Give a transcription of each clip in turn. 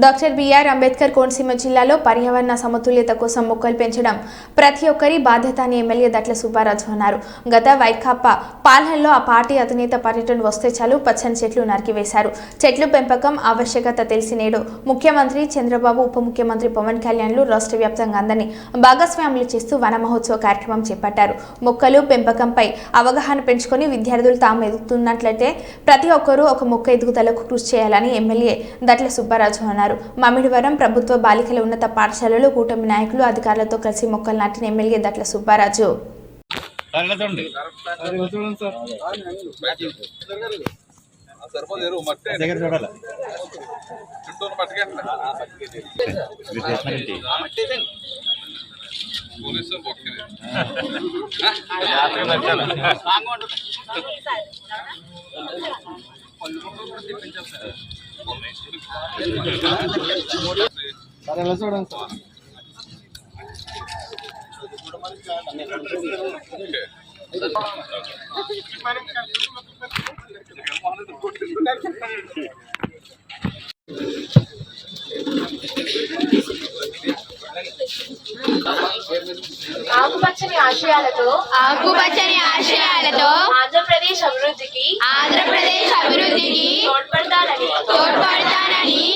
Doctor BR Ambedkar Konaseema జిల్లాలో పర్యావరణ సమతుల్యత కోసం మొక్కలు పెంచడం ప్రతి ఒక్కరి బాధ్యత అని ఎమ్మెల్యే దట్ల సుబ్బారాజు అన్నారు. గత వైకాపా పాలనలో ఆ పార్టీ అధినేత పర్యటన వస్తే చాలు పచ్చని చెట్లు నరికివేశారు. చెట్లు పెంపకం ఆవశ్యకత తెలిసి నేడు ముఖ్యమంత్రి చంద్రబాబు, ఉప ముఖ్యమంత్రి పవన్ కళ్యాణ్లు రాష్ట్ర వ్యాప్తంగా అందరినీ భాగస్వాములు చేస్తూ వన మహోత్సవ కార్యక్రమం చేపట్టారు. మొక్కలు పెంపకంపై అవగాహన పెంచుకొని విద్యార్థులు తాము ఎదుగుతున్నట్లయితే ప్రతి ఒక్కరూ ఒక మొక్క ఎదుగుదలకు కృషి చేయాలని ఎమ్మెల్యే దట్ల సుబ్బారాజు అన్నారు. మామిడివరం ప్రభుత్వ బాలికల ఉన్నత పాఠశాలలో కూటమి నాయకులు అధికారులతో కలిసి మొక్కలు నాటిన ఎమ్మెల్యే దట్ల సుబ్బారాజు ఆకుపచ్చని ఆశయాలతో ఆంధ్రప్రదేశ్ అభివృద్ధికి తోడ్పడతానని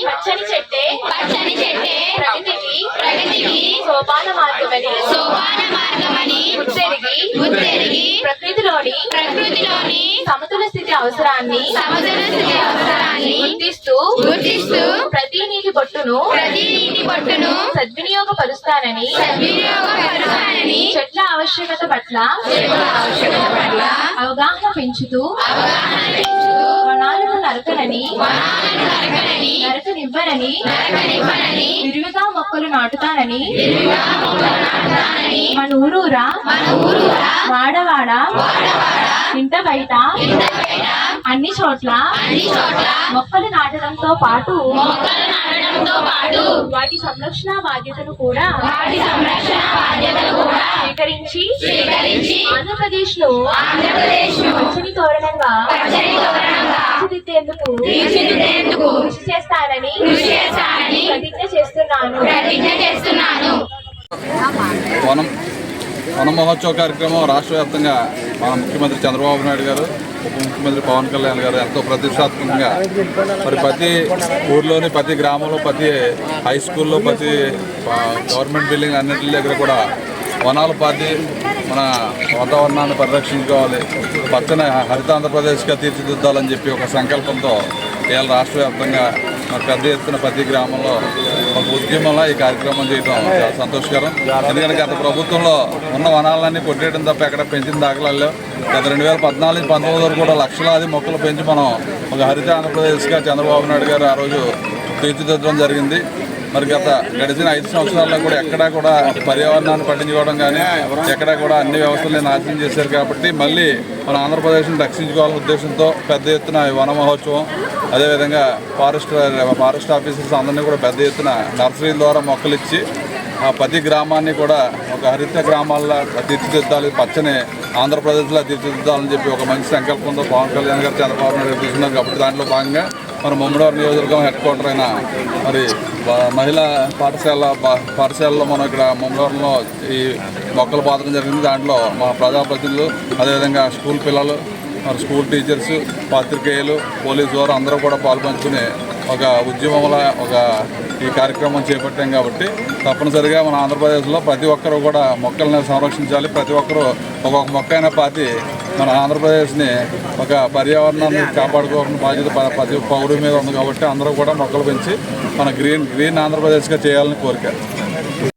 పచ్చని చెట్టే ప్రగతికి సోపాన మార్గమని గుర్తెరిగి ప్రకృతిలోని సమతుల స్థితి అవసరాన్ని గుర్తిస్తూ ప్రతి నీటి బొట్టును సద్వినియోగపరుస్తానని చెట్ల ఆవశ్యకత పట్ల అవగాహన పెంచుతూ వనాలను నరకనివ్వనని విరివిగా మొక్కలు నాటుతానని మన ఊరూరా వాడవాడ ఇంట బయట అన్ని చోట్ల మొక్కలు నాటడంతో పాటు వాటి సంరక్షణ బాధ్యతను కూడా స్వీకరించి ఆంధ్రప్రదేశ్ లో పచ్చని తోరణంగా తీర్చిదిద్దేందుకు కృషి చేస్తానని ప్రతిజ్ఞ చేస్తున్నాను. వన మహోత్సవ కార్యక్రమం రాష్ట్ర వ్యాప్తంగా మన ముఖ్యమంత్రి చంద్రబాబు నాయుడు గారు, ఉప ముఖ్యమంత్రి పవన్ కళ్యాణ్ గారు ఎంతో ప్రతిష్టాత్మకంగా మరి ప్రతి ఊర్లోని, ప్రతి గ్రామంలో, ప్రతి హై స్కూల్లో, ప్రతి గవర్నమెంట్ బిల్డింగ్ అన్నింటి దగ్గర కూడా వనాలు పాతి మన వాతావరణాన్ని పరిరక్షించుకోవాలి, పచ్చని హరిత ఆంధ్రప్రదేశ్గా తీర్చిదిద్దాలని చెప్పి ఒక సంకల్పంతో ఇవాళ రాష్ట్ర వ్యాప్తంగా మరి పెద్ద ఎత్తున ప్రతి గ్రామంలో ఒక ఉద్యమంలో ఈ కార్యక్రమం చేయడం చాలా సంతోషకరం. ఎందుకంటే గత ప్రభుత్వంలో ఉన్న వనాలన్నీ కొట్టేయడం తప్ప ఎక్కడ పెంచిన దాఖలాలు. గత 2014-19 వరకు కూడా లక్షలాది మొక్కలు పెంచి మనం ఒక హరిత ఆంధ్రప్రదేశ్గా చంద్రబాబు నాయుడు గారు ఆ రోజు తీర్చిదిద్దడం జరిగింది. మరి గడిచిన 5 సంవత్సరాల్లో కూడా ఎక్కడా కూడా పర్యావరణాన్ని పట్టించుకోవడం కానీ ఎక్కడా కూడా అన్ని వ్యవస్థలని నాశనం చేశారు. కాబట్టి మళ్ళీ మన ఆంధ్రప్రదేశ్ని రక్షించుకోవాలనే ఉద్దేశంతో పెద్ద ఎత్తున వన మహోత్సవం, అదేవిధంగా ఫారెస్ట్ ఆఫీసర్స్ అందరినీ కూడా పెద్ద ఎత్తున నర్సరీల ద్వారా మొక్కలు ఇచ్చి ఆ ప్రతి గ్రామాన్ని కూడా ఒక హరిత గ్రామాల్లో తీర్చిదిద్దాలి, పచ్చని ఆంధ్రప్రదేశ్లో తీర్చిదిద్దాలని చెప్పి ఒక మంచి సంకల్పంతో పవన్ కళ్యాణ్ గారు, చంద్రబాబు నాయుడు గారు తీసుకున్నారు. కాబట్టి దాంట్లో భాగంగా మన ముమ్మడివారి నియోజకవర్గం హెడ్ క్వార్టర్ అయిన మరి మహిళా పాఠశాలలో మనం ఇక్కడ ముమ్మడివారిలో ఈ మొక్కలు పాతడం జరిగింది. దాంట్లో మా ప్రజాప్రతినిధులు, అదేవిధంగా స్కూల్ పిల్లలు, మరి స్కూల్ టీచర్స్, పాత్రికేయులు, పోలీసు వారు అందరూ కూడా పాల్పంచుకుని ఒక ఉద్యమంలో ఈ కార్యక్రమం చేపట్టాం. కాబట్టి తప్పనిసరిగా మన ఆంధ్రప్రదేశ్లో ప్రతి ఒక్కరూ కూడా మొక్కలను సంరక్షించాలి. ప్రతి ఒక్కరూ ఒక్కొక్క మొక్క అయినా పాతి మన ఆంధ్రప్రదేశ్ని ఒక పర్యావరణాన్ని కాపాడుకోవాల్సిన బాధ్యత ప్రతి పౌరుడి మీద ఉంది. కాబట్టి అందరూ కూడా మొక్కలు పెంచి మన గ్రీన్ ఆంధ్రప్రదేశ్గా చేయాలని కోరిక.